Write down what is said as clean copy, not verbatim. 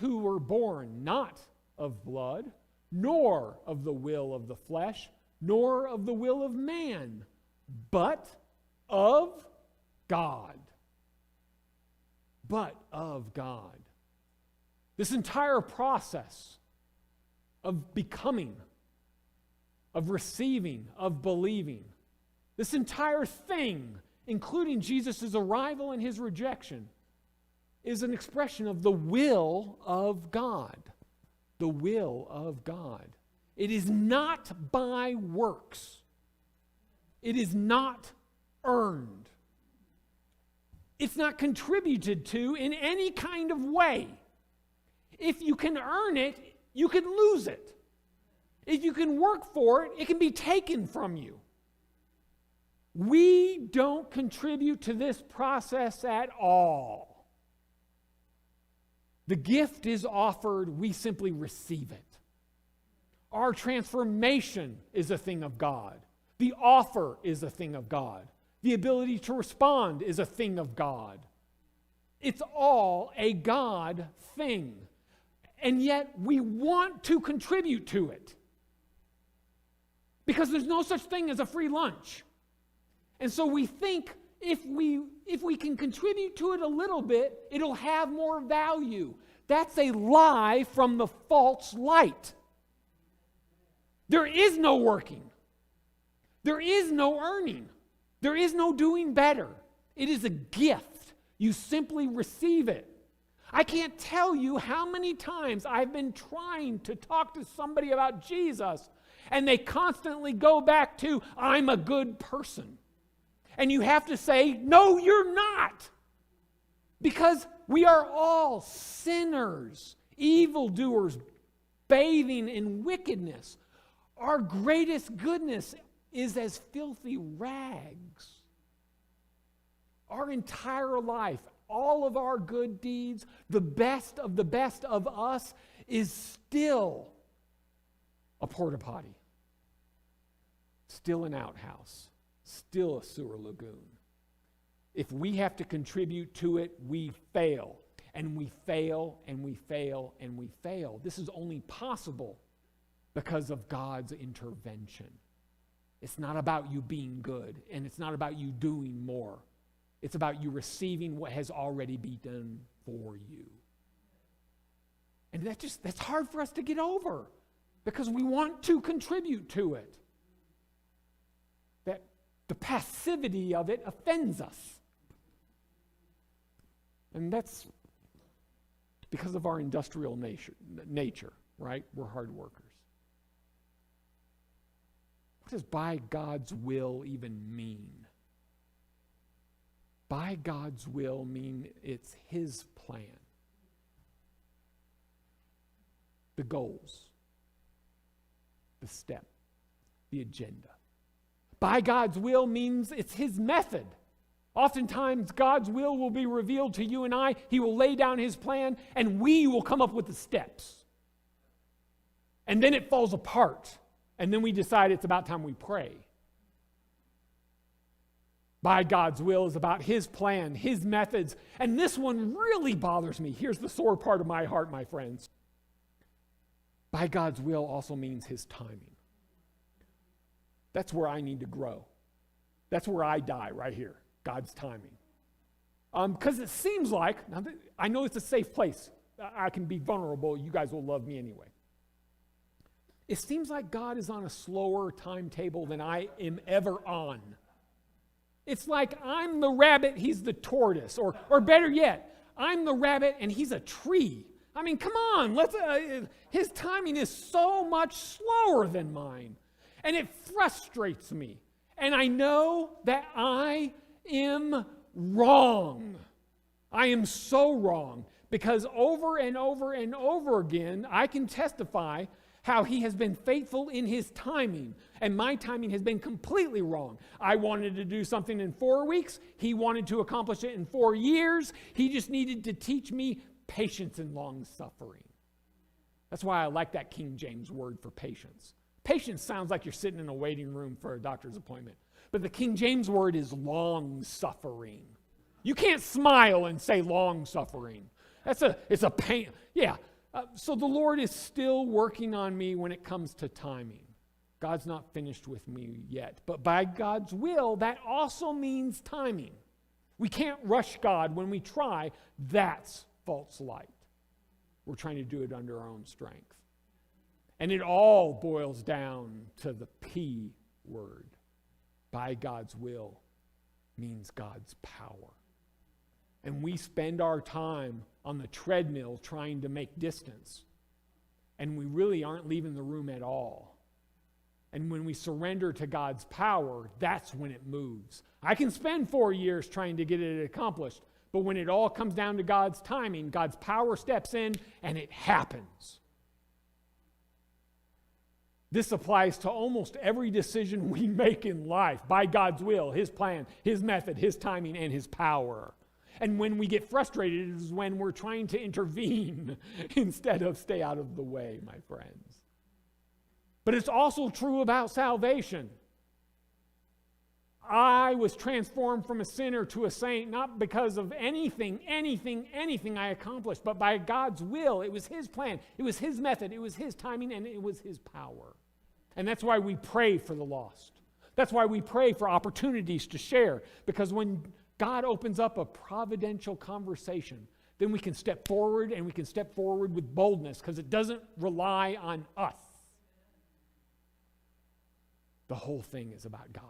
who were born not of blood, nor of the will of the flesh, nor of the will of man, but of God. But of God. This entire process of becoming, of receiving, of believing, this entire thing, including Jesus' arrival and his rejection, is an expression of the will of God. The will of God. It is not by works. It is not earned. It's not contributed to in any kind of way. If you can earn it, you can lose it. If you can work for it, it can be taken from you. We don't contribute to this process at all. The gift is offered, we simply receive it. Our transformation is a thing of God. The offer is a thing of God. The ability to respond is a thing of God. It's all a God thing. And yet we want to contribute to it. Because there's no such thing as a free lunch. And so we think if we can contribute to it a little bit, it'll have more value. That's a lie from the false light. There is no working. There is no earning. There is no doing better. It is a gift. You simply receive it. I can't tell you how many times I've been trying to talk to somebody about Jesus, and they constantly go back to, I'm a good person. And you have to say, no, you're not. Because we are all sinners, evildoers, bathing in wickedness. Our greatest goodness is as filthy rags. Our entire life, all of our good deeds, the best of us is still a porta potty, still an outhouse, still a sewer lagoon. If we have to contribute to it, we fail. And we fail, and we fail, and we fail. This is only possible because of God's intervention. It's not about you being good, and it's not about you doing more. It's about you receiving what has already been done for you. And that's hard for us to get over because we want to contribute to it. That the passivity of it offends us. And that's because of our industrial nature, right? We're hard workers. What does by God's will even mean? By God's will mean it's His plan. The goals, the step, the agenda. By God's will means it's His method. Oftentimes, God's will be revealed to you and I. He will lay down His plan, and we will come up with the steps. And then it falls apart. And then we decide it's about time we pray. By God's will is about His plan, His methods. And this one really bothers me. Here's the sore part of my heart, my friends. By God's will also means His timing. That's where I need to grow. That's where I die, right here. God's timing. Because it seems like, I know it's a safe place. I can be vulnerable. You guys will love me anyway. It seems like God is on a slower timetable than I am ever on. It's like I'm the rabbit, He's the tortoise. Or better yet, I'm the rabbit and He's a tree. I mean, come on. His timing is so much slower than mine. And it frustrates me. And I know that I am wrong. I am so wrong. Because over and over and over again, I can testify how He has been faithful in His timing. And my timing has been completely wrong. I wanted to do something in 4 weeks. He wanted to accomplish it in 4 years. He just needed to teach me patience and long suffering. That's why I like that King James word for patience. Patience sounds like you're sitting in a waiting room for a doctor's appointment. But the King James word is long suffering. You can't smile and say long suffering. It's a pain. Yeah. So the Lord is still working on me when it comes to timing. God's not finished with me yet. But by God's will, that also means timing. We can't rush God when we try. That's false light. We're trying to do it under our own strength. And it all boils down to the P word. By God's will means God's power. And we spend our time on the treadmill trying to make distance. And we really aren't leaving the room at all. And when we surrender to God's power, that's when it moves. I can spend 4 years trying to get it accomplished, but when it all comes down to God's timing, God's power steps in and it happens. This applies to almost every decision we make in life by God's will, His plan, His method, His timing, and His power. And when we get frustrated is when we're trying to intervene instead of stay out of the way, my friends. But it's also true about salvation. I was transformed from a sinner to a saint not because of anything I accomplished, but by God's will. It was His plan, it was His method, it was His timing, and it was His power. And that's why we pray for the lost. That's why we pray for opportunities to share, because when God opens up a providential conversation, then we can step forward, and we can step forward with boldness because it doesn't rely on us. The whole thing is about God.